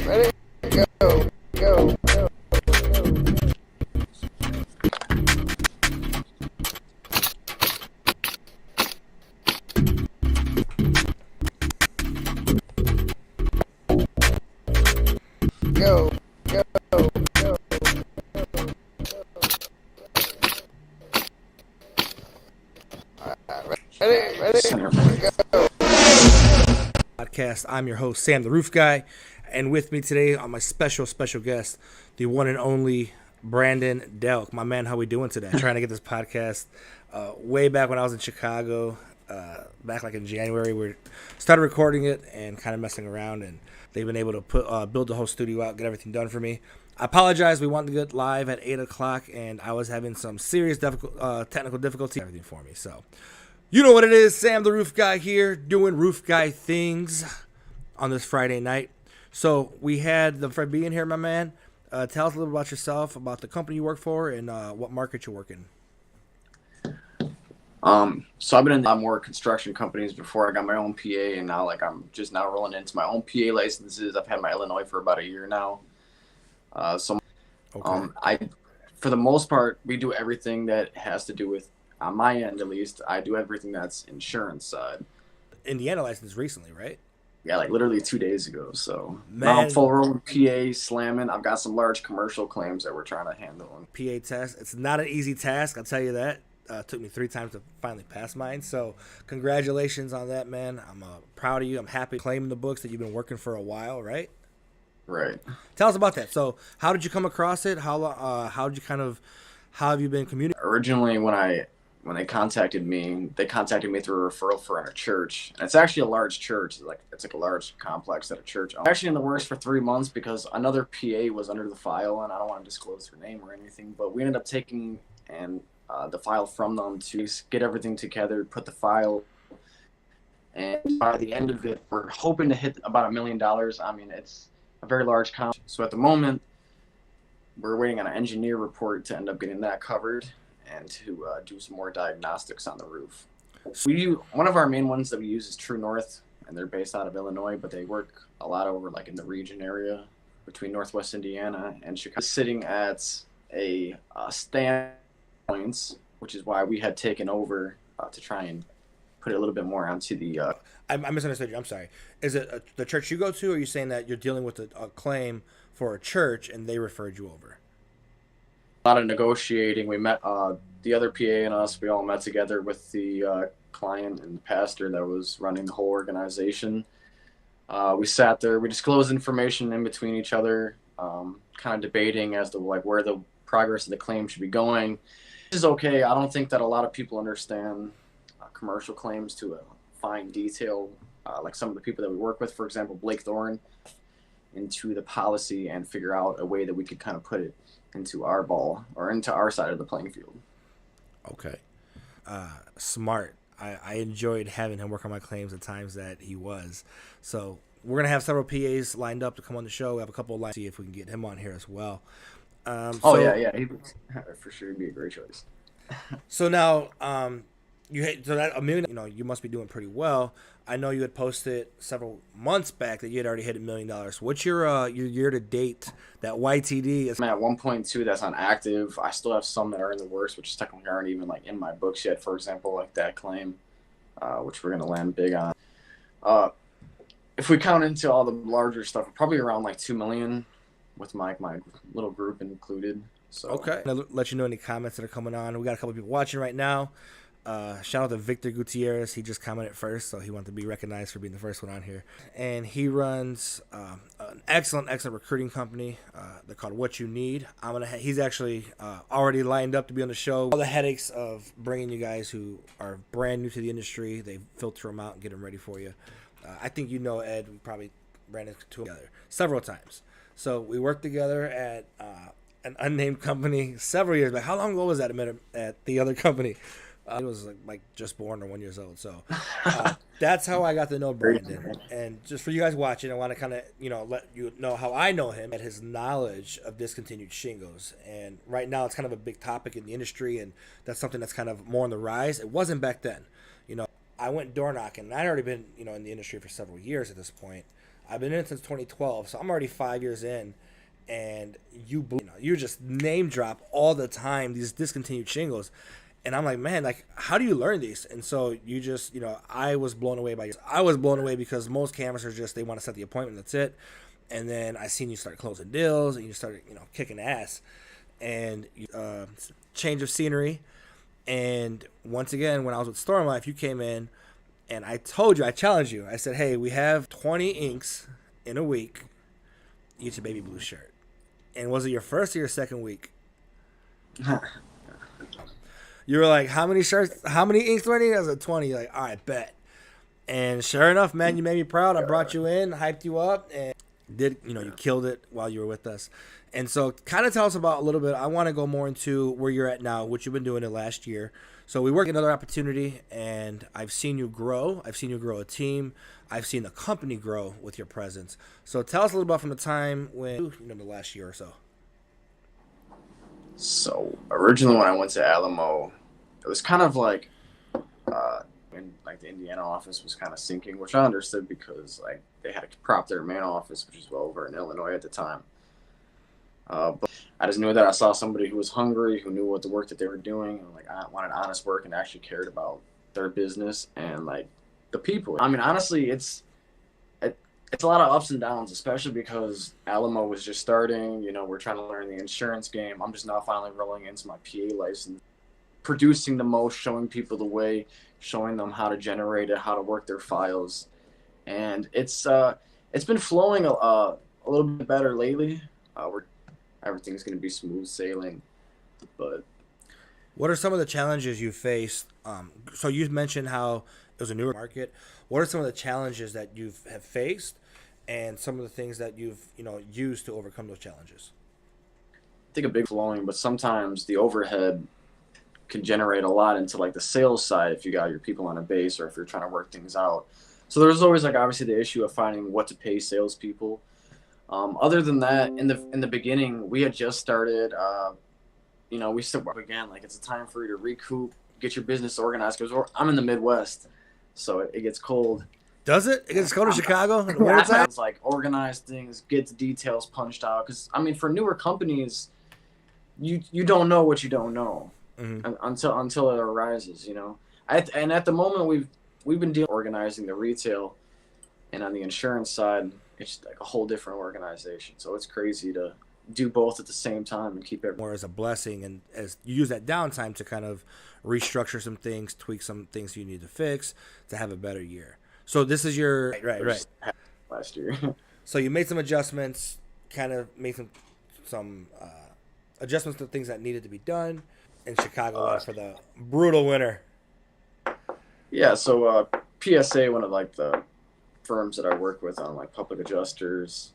ready, go, go, go. Go, go, go, go. Ready, go. Podcast. I'm your host, Sam the Roof Guy, and with me today on my special guest, the one and only Branden Delk. My man, how we doing today? Trying to get this podcast way back when I was in Chicago, back like in January. We started recording it and kind of messing around, and they've been able to build the whole studio out, get everything done for me. I apologize. We wanted to get live at 8 o'clock, and I was having some serious technical difficulty. Everything for me, so. You know what it is, Sam the Roof Guy here, doing Roof Guy things on this Friday night. So we had the Fred being here, my man. Tell us a little about yourself, about the company you work for, and what market you work in. So I've been in a lot more construction companies before I got my own PA, and now I'm just now rolling into my own PA licenses. I've had my Illinois for about a year now. For the most part, we do everything that has to do with, on my end at least, I do everything that's insurance side. Indiana license recently, right? Yeah, like literally 2 days ago. So Man. now I'm full rolling PA, slamming. I've got some large commercial claims that we're trying to handle. PA test. It's not an easy task, I'll tell you that. It took me 3 times to finally pass mine. So congratulations on that, man. I'm proud of you. I'm happy claiming the books that you've been working for a while, right? Right. Tell us about that. So how did you come across it? How have you been communicating? Originally, when they contacted me through a referral for a church. And it's actually a large church. It's like a large complex at a church. I'm actually in the works for 3 months because another PA was under the file, and I don't want to disclose her name or anything, but we ended up taking the file from them to get everything together, put the file, and by the end of it, we're hoping to hit about $1 million. I mean, it's a very large comp. So at the moment, we're waiting on an engineer report to end up getting that covered and to do some more diagnostics on the roof. One of our main ones that we use is True North, and they're based out of Illinois, but they work a lot over like in the region area between Northwest Indiana and Chicago. Sitting at a stand points, which is why we had taken over to try and put it a little bit more onto the. I misunderstood you. I'm sorry. Is it the church you go to, or are you saying that you're dealing with a claim for a church and they referred you over? A lot of negotiating. We met the other PA and us. We all met together with the client and the pastor that was running the whole organization. We sat there. We disclosed information in between each other, kind of debating as to where the progress of the claim should be going. This is okay. I don't think that a lot of people understand commercial claims to a fine detail. Like some of the people that we work with, for example, Blake Thorne, into the policy and figure out a way that we could kind of put it into our ball or into our side of the playing field. Okay. Smart. I enjoyed having him work on my claims at times that he was. So we're going to have several PAs lined up to come on the show. We have a couple of lines to see if we can get him on here as well. Yeah. He for sure would be a great choice. So now, so that $1 million, you must be doing pretty well. I know you had posted several months back that you had already hit $1 million. What's your year to date? That YTD is. I'm at 1.2. That's on active. I still have some that are in the works, which technically aren't even in my books yet. For example, like that claim, which we're gonna land big on. If we count into all the larger stuff, probably around $2 million, with my little group included. So okay. I'll let you know any comments that are coming on. We got a couple people watching right now. Shout out to Victor Gutierrez. He just commented first, so he wanted to be recognized for being the first one on here. And he runs an excellent recruiting company. They're called What You Need. He's actually already lined up to be on the show. All the headaches of bringing you guys who are brand new to the industry, they filter them out and get them ready for you. I think Ed. We probably ran into together several times. So we worked together at an unnamed company several years back. How long ago was that at the other company? I was like just born or 1 year old. So that's how I got to know Branden. And just for you guys watching, I want to kind of, let you know how I know him and his knowledge of discontinued shingles. And right now it's kind of a big topic in the industry, and that's something that's kind of more on the rise. It wasn't back then. I went door knocking, and I'd already been, in the industry for several years at this point. I've been in it since 2012, so I'm already 5 years in, and you just name drop all the time these discontinued shingles, and I'm like, man, like, how do you learn these? And so you just, I was blown away because most cameras are just, they want to set the appointment, that's it. And then I seen you start closing deals, and you started, kicking ass, and change of scenery. And once again, when I was with Storm Life, you came in, and I challenged you. I said, hey, we have 20 inks in a week, each a baby blue shirt. And was it your first or your second week? You were like, how many inks do I need? I was like, 20. You're like, all right, bet. And sure enough, man, you made me proud. I brought you in, hyped you up, and you killed it while you were with us. And so kind of tell us about a little bit. I want to go more into where you're at now, what you've been doing the last year. So we work another opportunity, and I've seen you grow. I've seen you grow a team. I've seen the company grow with your presence. So tell us a little about from the time when, the last year or so. So originally when I went to Alamo, it was kind of like, the Indiana office was kind of sinking, which I understood because they had to prop their main office, which is over in Illinois at the time. But I just knew that I saw somebody who was hungry, who knew what the work that they were doing, and I wanted honest work and actually cared about their business and the people. I mean, honestly, it's a lot of ups and downs, especially because Alamo was just starting. We're trying to learn the insurance game. I'm just now finally rolling into my PA license, producing the most, showing people the way, showing them how to generate it, how to work their files, and it's been flowing a little bit better lately. Everything's going to be smooth sailing, but what are some of the challenges you faced? So you mentioned how it was a newer market. What are some of the challenges that you have faced, and some of the things that you've used to overcome those challenges? I think a big flowing, but sometimes the overhead can generate a lot into the sales side if you got your people on a base or if you're trying to work things out. So there's always obviously the issue of finding what to pay salespeople. Other than that, in the beginning, we had just started. We still again it's a time for you to recoup, get your business organized because I'm in the Midwest, so it gets cold. Does it? It gets cold in Chicago in the wintertime? It's organize things, get the details punched out. Because for newer companies, you don't know what you don't know until it arises. And at the moment we've been organizing the retail, and on the insurance side, it's a whole different organization. So it's crazy to do both at the same time and keep it more as a blessing, and as you use that downtime to kind of restructure some things, tweak some things you need to fix to have a better year. So this is your right last year. So you made some adjustments, kind of made some adjustments to things that needed to be done in Chicago for the brutal winter. Yeah, so PSA, one of the firms that I work with on public adjusters,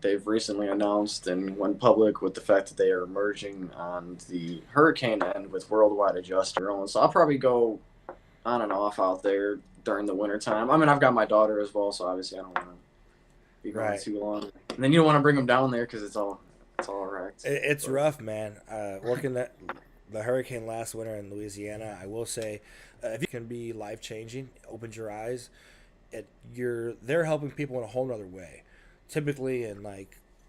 they've recently announced and went public with the fact that they are merging on the hurricane end with Worldwide Adjuster. So I'll probably go on and off out there during the wintertime. I've got my daughter as well, so obviously I don't want to be gone too long. And then you don't want to bring them down there because it's all wrecked. It's rough, man. Working the hurricane last winter in Louisiana, I will say, if you can be life-changing, opens your eyes. They're helping people in a whole nother way. Typically in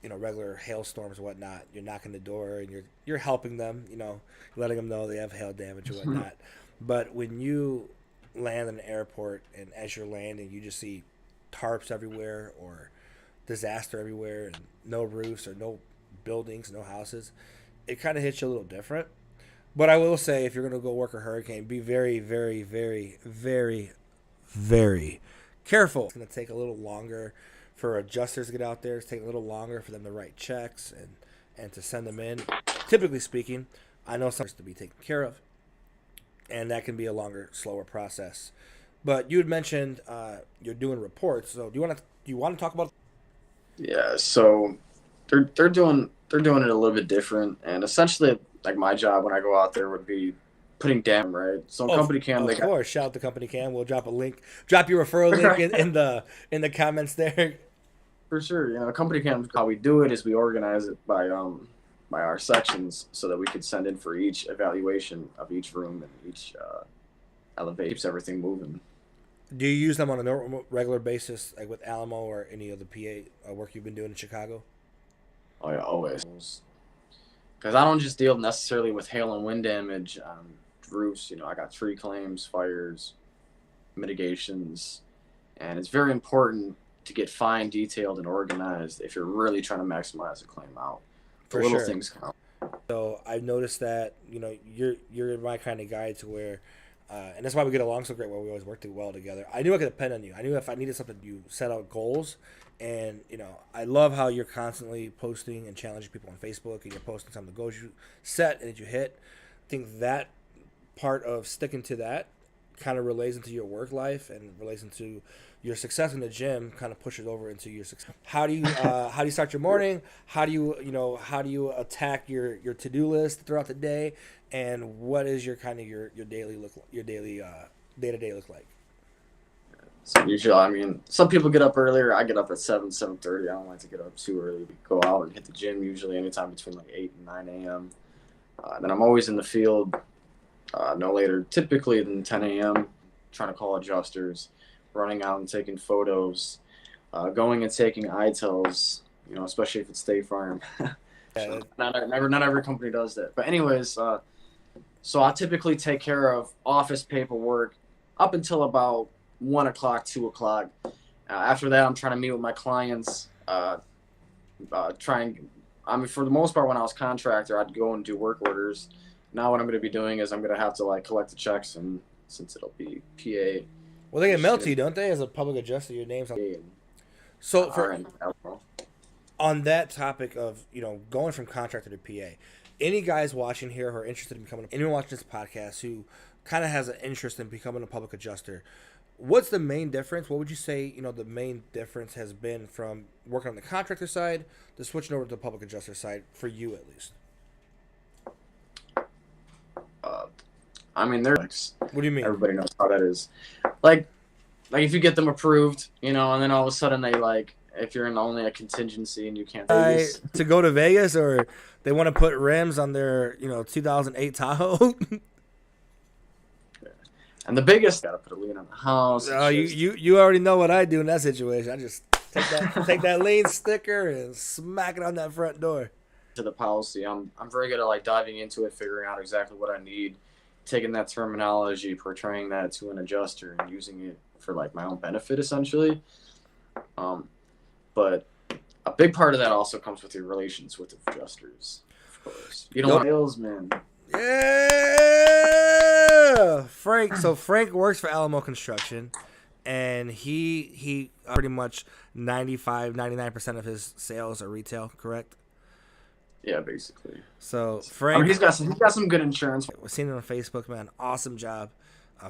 regular hailstorms and whatnot, you're knocking the door and you're helping them, letting them know they have hail damage and whatnot. But when you land in an airport and as you're landing, you just see tarps everywhere or disaster everywhere and no roofs or no buildings, no houses, it kind of hits you a little different. But I will say, if you're going to go work a hurricane, be very, very, very, very, very careful. It's going to take a little longer for adjusters to get out there. It's taking a little longer for them to write checks and to send them in. Typically speaking, I know some to be taken care of, and that can be a longer, slower process. But you had mentioned you're doing reports. So do you want to talk about? Yeah. So they're doing it a little bit different, and essentially, my job when I go out there would be putting down, right? So Company Cam, of course, shout out to Company Cam. We'll drop a link, drop your referral link in the comments there. For sure, Company Cam, how we do it is we organize it by our sections so that we could send in for each evaluation of each room and each elevate, keeps everything moving. Do you use them on a regular basis, like with Alamo or any of the PA work you've been doing in Chicago? Oh yeah, always. Because I don't just deal necessarily with hail and wind damage on roofs. You know, I got tree claims, fires, mitigations, and it's very important to get fine, detailed, and organized if you're really trying to maximize a claim out. The For little sure. things count. So I've noticed that you're my kind of guy to where, and that's why we get along so great. Where we always work too well together. I knew I could depend on you. I knew if I needed something, you set out goals, and I love how you're constantly posting and challenging people on Facebook, and you're posting some of the goals you set and that you hit. I think that part of sticking to that kind of relates into your work life and relates into your success in the gym. Kind of pushes over into your success. How do you start your morning? How do you attack your to-do list throughout the day? And what is your kind of your daily day-to-day look like? So usually, I mean, some people get up earlier. I get up at 7:30. I don't like to get up too early. Go out and hit the gym usually anytime between like 8 and 9 a.m. Then I'm always in the field no later, typically than 10 a.m., trying to call adjusters, running out and taking photos, going and taking ITELs, especially if it's State Farm. So not every company does that. But anyways, so I typically take care of office paperwork up until about 1 o'clock, 2 o'clock. After that, I'm trying to meet with my clients, for the most part, when I was contractor, I'd go and do work orders. Now what I'm going to be doing is I'm going to have to collect the checks, and since it'll be PA. Well, they get mailed to you, don't they? As a public adjuster, your name's on. So on that topic of going from contractor to PA, any guys watching here who are interested in becoming, anyone watching this podcast who kind of has an interest in becoming a public adjuster, what's the main difference? What would you say the main difference has been from working on the contractor side to switching over to the public adjuster side for you at least? I mean, there's. What do you mean? Everybody knows how that is. Like if you get them approved, and then all of a sudden they if you're in only a contingency and you can't to go to Vegas, or they want to put rims on their 2008 Tahoe. And the biggest, gotta put a lien on the house. Oh, you already know what I do in that situation. I just take that lien sticker and smack it on that front door. To the policy, I'm very good at diving into it, figuring out exactly what I need, taking that terminology, portraying that to an adjuster, and using it for my own benefit essentially. But a big part of that also comes with your relations with the adjusters, of course. You don't want salesman. Yeah, Frank. So Frank works for Alamo Construction, and he pretty much 99% of his sales are retail, correct? Yeah, basically. So Frank, he's got some good insurance. We're seeing it on Facebook, man. Awesome job.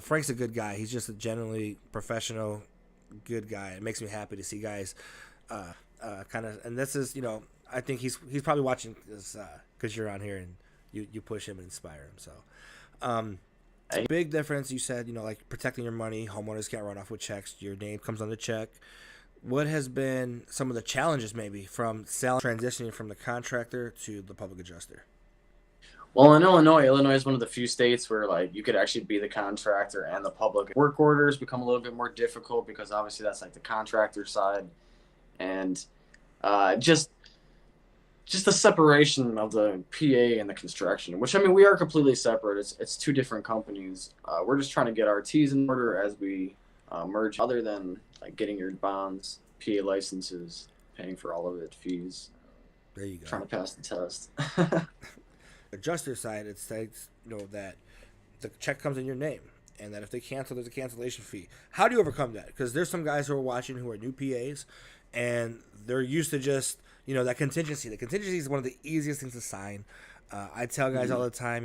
Frank's a good guy. He's just a genuinely professional, good guy. It makes me happy to see guys, kind of. And this is, I think he's probably watching this because you're on here and you push him and inspire him. So, big difference. You said, protecting your money. Homeowners can't run off with checks. Your name comes on the check. What has been some of the challenges maybe from transitioning from the contractor to the public adjuster? Well, in Illinois is one of the few states where you could actually be the contractor and the public. Work orders become a little bit more difficult because obviously that's the contractor side, and just the separation of the PA and the construction, which we are completely separate. It's two different companies. We're just trying to get our T's in order as we merge. Other than getting your bonds, PA licenses, paying for all of it, fees. There you go. Trying to pass the test. Adjuster side, it states that the check comes in your name, and that if they cancel, there's a cancellation fee. How do you overcome that? Because there's some guys who are watching who are new PAs, and they're used to just that contingency. The contingency is one of the easiest things to sign. I tell guys all the time,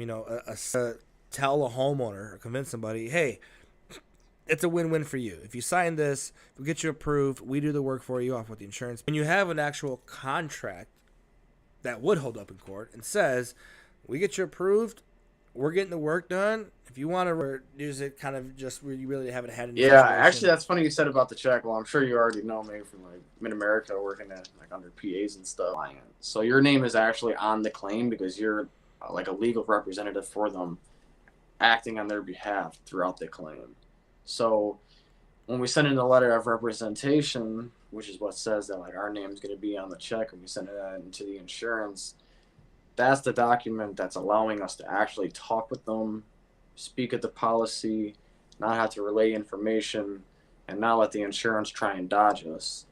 tell a homeowner or convince somebody, hey, it's a win-win for you. If you sign this, we get you approved, we do the work for you off with the insurance. When you have an actual contract that would hold up in court and says, we get you approved, we're getting the work done. If you want to use it kind of just where you really haven't had any situation. Actually, that's funny you said about the check. Well, I'm sure you already know me from Mid-America working at under PAs and stuff. So your name is actually on the claim because you're a legal representative for them, acting on their behalf throughout the claim. So when we send in the letter of representation, which is what says that like our name's going to be on the check, and we send it into the insurance, that's the document that's allowing us to actually talk with them, speak at the policy, not have to relay information, and not let the insurance try and dodge us.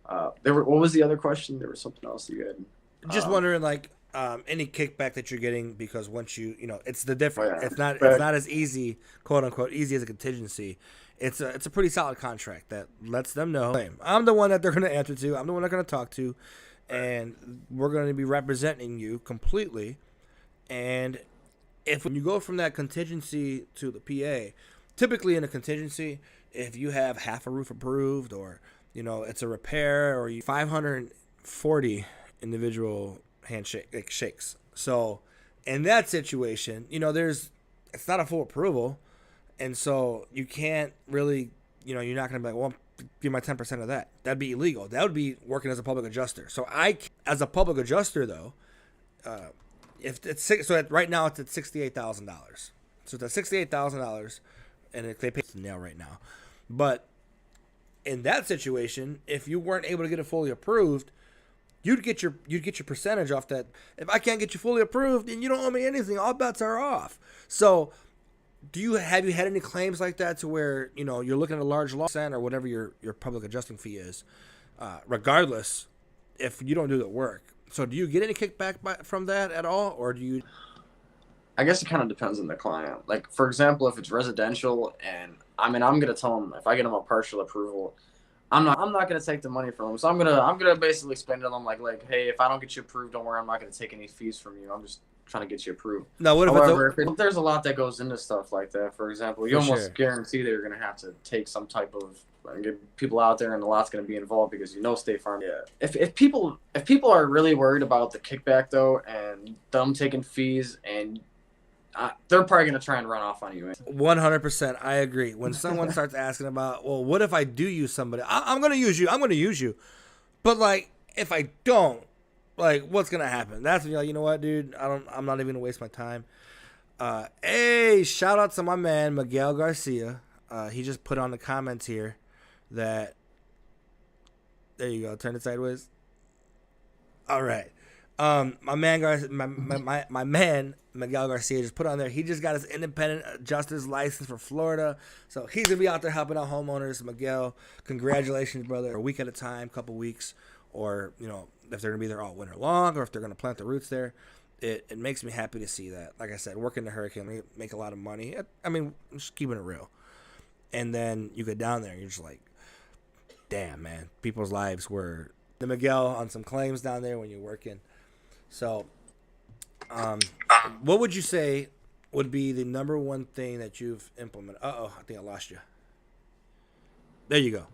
What was the other question? There was something else you had. Just wondering, like, any kickback that you're getting, because once it's the difference. Oh, yeah. It's not as easy, quote unquote, easy as a contingency. It's a pretty solid contract that lets them know I'm the one that they're going to answer to. I'm the one they're going to talk to, and we're going to be representing you completely. And if when you go from that contingency to the PA, typically in a contingency, if you have half a roof approved, or it's a repair, or 540 individual handshake shakes. So in that situation, it's not a full approval, and so you can't really, you're not going to be like, well, give my 10% of that. That'd be illegal. That would be working as a public adjuster. So as a public adjuster though, if it's right now it's at $68,000. So it's at $68,000, and they pay the nail right now. But in that situation, if you weren't able to get it fully approved, you'd get your percentage off that. If I can't get you fully approved, then you don't owe me anything. All bets are off. So, have you had any claims like that to where you're looking at a large loss or whatever your public adjusting fee is, regardless if you don't do the work? So, do you get any kickback from that at all, or do you? I guess it kind of depends on the client. Like, for example, if it's residential, and I'm gonna tell them if I get them a partial approval, I'm not gonna take the money from them. So I'm gonna basically explain to them like, hey, if I don't get you approved, don't worry, I'm not gonna take any fees from you. I'm just trying to get you approved. No, what if However, there's a lot that goes into stuff like that. For example, you almost guarantee that you're gonna have to take some type of get people out there, and a lot's gonna be involved because State Farm. Yeah. If people are really worried about the kickback though, and them taking fees, and they're probably going to try and run off on you. 100%. I agree. When someone starts asking about, well, what if I do use somebody? I'm going to use you. I'm going to use you. But, like, if I don't, like, what's going to happen? That's when you're like, you know what, dude? I'm not even going to waste my time. Hey, shout out to my man, Miguel Garcia. He just put on the comments here that, there you go. Turn it sideways. All right. My man Miguel Garcia just put on there. He just got his independent adjuster's license for Florida, so he's gonna be out there helping out homeowners. Miguel, congratulations, brother! A week at a time, couple weeks, or if they're gonna be there all winter long, or if they're gonna plant the roots there. It makes me happy to see that. Like I said, working the hurricane, we make a lot of money. I mean, just keeping it real. And then you go down there, and you're just like, damn, man, people's lives were the Miguel on some claims down there when you're working. So, what would you say would be the number one thing that you've implemented? I think I lost you. There you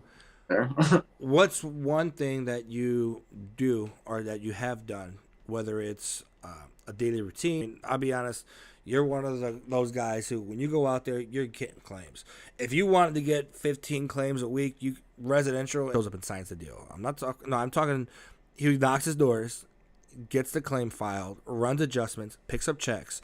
go. What's one thing that you do or that you have done, whether it's a daily routine? I'll be honest, you're one of those guys who, when you go out there, you're getting claims. If you wanted to get 15 claims a week, residential goes up and signs the deal. I'm talking, he knocks his doors, gets the claim filed, runs adjustments, picks up checks.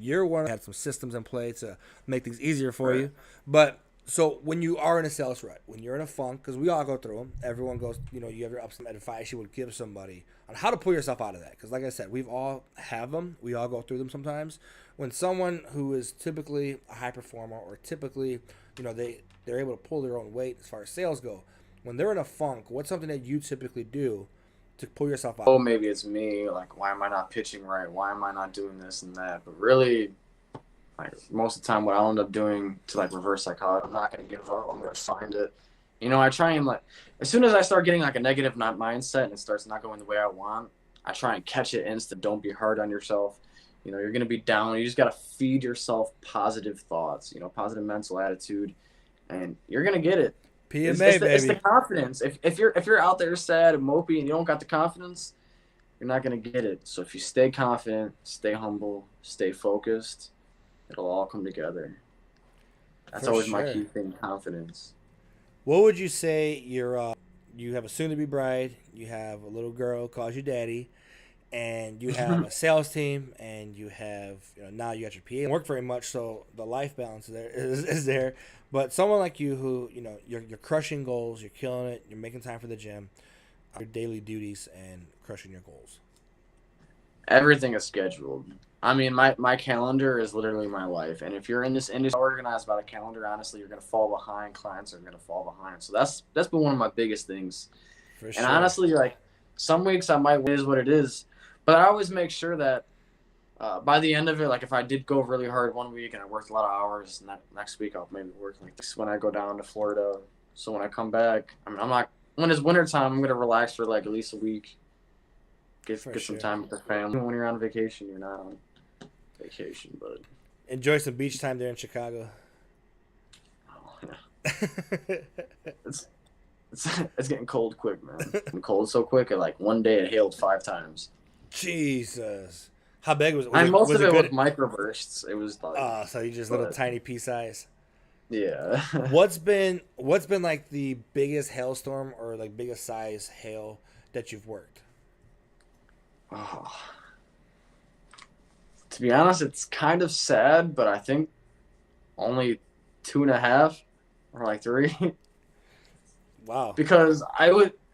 You're one that had some systems in play to make things easier for you. But so when you are in a sales rut, when you're in a funk, because we all go through them, everyone goes, you have your ups and advice you would give somebody on how to pull yourself out of that. Because like I said, we've all have them. We all go through them sometimes. When someone who is typically a high performer, or typically, they're able to pull their own weight as far as sales go, when they're in a funk, what's something that you typically do to pull yourself out? Oh, maybe it's me. Like, why am I not pitching right? Why am I not doing this and that? But really, like, most of the time, what I'll end up doing to reverse psychology, I'm not going to give up. I'm going to find it. I try and as soon as I start getting a negative mindset and it starts not going the way I want, I try and catch it instant. Don't be hard on yourself. You're going to be down. You just got to feed yourself positive thoughts, positive mental attitude, and you're going to get it. PMA, baby. It's the confidence. If you're out there sad and mopey and you don't got the confidence, you're not going to get it. So if you stay confident, stay humble, stay focused, it'll all come together. That's always my key thing, confidence. What would you say you have a soon-to-be bride, you have a little girl, calls you daddy, and you have a sales team, and you have, now you got your PA. Don't work very much, so the life balance is there. But someone like you who, you're crushing goals, you're killing it, you're making time for the gym, your daily duties, and crushing your goals. Everything is scheduled. I mean, my calendar is literally my life. And if you're in this industry organized about a calendar, honestly, you're going to fall behind. Clients are going to fall behind. So that's been one of my biggest things. For and sure. honestly, like, some weeks I might is what it is. But I always make sure that by the end of it, like, if I did go really hard one week and I worked a lot of hours, next week I'll maybe work like this when I go down to Florida. So when I come back, I mean, I'm not – when it's wintertime, I'm going to relax for, like, at least a week. Get some time with the family. When you're on vacation, you're not on vacation, but enjoy some beach time there in Chicago. Oh, yeah. it's getting cold quick, man. It's cold so quick. Like one day it hailed 5 times. Jesus, how big was it? Most of it was microbursts. It was like so you just little tiny pea size. Yeah. What's been like the biggest hailstorm or like biggest size hail that you've worked? Oh. To be honest, it's kind of sad, but I think only 2.5 or like 3. Wow. Because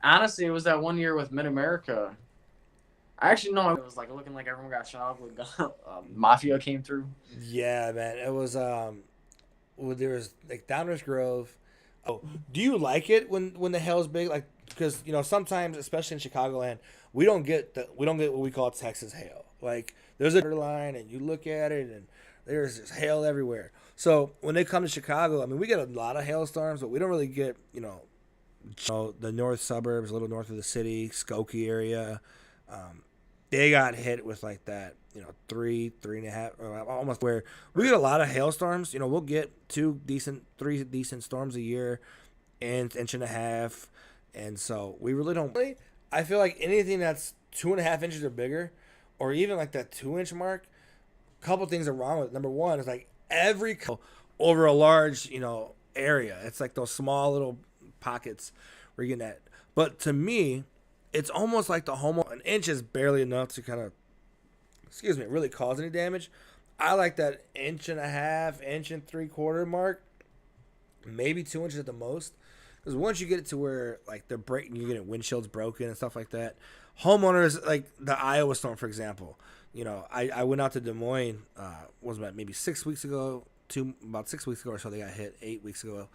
honestly, it was that one year with Mid-America. I actually know it was like looking like everyone got shot with Mafia came through. Yeah, man. It was there was like Downers Grove. Oh, do you like it when the hail's big? Like, because sometimes, especially in Chicagoland, we don't get what we call Texas hail. Like, there's a line and you look at it and there's just hail everywhere. So when they come to Chicago, I mean, we get a lot of hailstorms, but we don't really get the north suburbs, a little north of the city, Skokie area. They got hit with like that, 3.5, almost, where we get a lot of hailstorms. We'll get 3 decent storms a year, and inch and a half. And so we really don't. I feel like anything that's 2.5 inches or bigger, or even like that 2-inch mark, a couple things are wrong with it. Number one is like every over a large, area. It's like those small little pockets where you're getting at. But to me, it's almost like the an inch is barely enough to kind of, really cause any damage. I like that 1.5 inch, 1.75 inch mark, maybe 2 inches at the most. Because once you get it to where like they're breaking, you're getting windshields broken and stuff like that. Homeowners, like the Iowa storm, for example. I went out to Des Moines. Was about maybe 6 weeks ago. About 6 weeks ago or so, they got hit 8 weeks ago,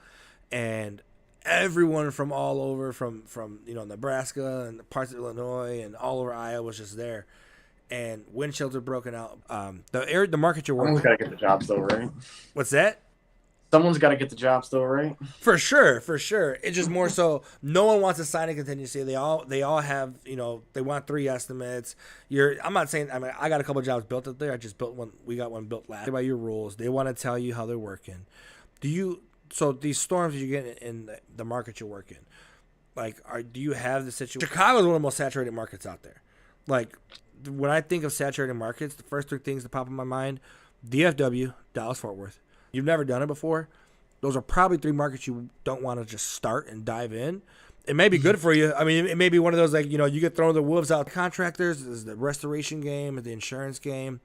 and everyone from all over, from Nebraska and parts of Illinois and all over Iowa was just there, and windshields are broken out. The market you're working. Someone's got to get the job still, right? What's that? Someone's got to get the job still, right? For sure. It's just more so no one wants to sign a contingency. They all have, they want 3 estimates. I'm not saying, I mean, I got a couple of jobs built up there. I just built one. We got one built last. By your rules, they want to tell you how they're working. So these storms you get in the market you're working, like, do you have the situation? Chicago is one of the most saturated markets out there. Like, when I think of saturated markets, the first 3 things that pop in my mind: DFW, Dallas-Fort Worth. You've never done it before. Those are probably 3 markets you don't want to just start and dive in. It may be good for you. I mean, it may be one of those, like, you get thrown the wolves out. Contractors is the restoration game, the insurance game,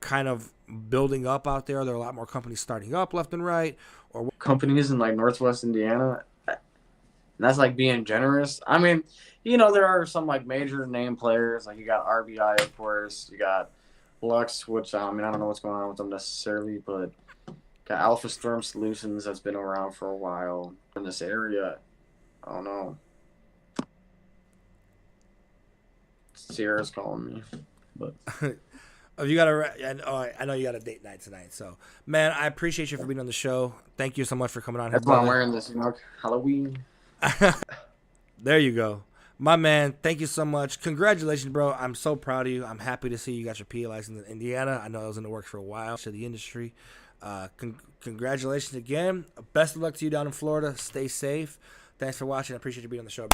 kind of building up out there. There are a lot more companies starting up left and right. Or companies in like Northwest Indiana. And that's like being generous. I mean, there are some like major name players. Like you got RBI, of course. You got Lux, which I don't know what's going on with them necessarily, but got Alpha Storm Solutions that's been around for a while in this area. I don't know. Sierra's calling me, but. You got I know you got a date night tonight. So, man, I appreciate you for being on the show. Thank you so much for coming on here. That's why I'm wearing this, Halloween. There you go. My man, thank you so much. Congratulations, bro. I'm so proud of you. I'm happy to see you got your PA license in Indiana. I know it was in the works for a while to the industry. Congratulations again. Best of luck to you down in Florida. Stay safe. Thanks for watching. I appreciate you being on the show, bro.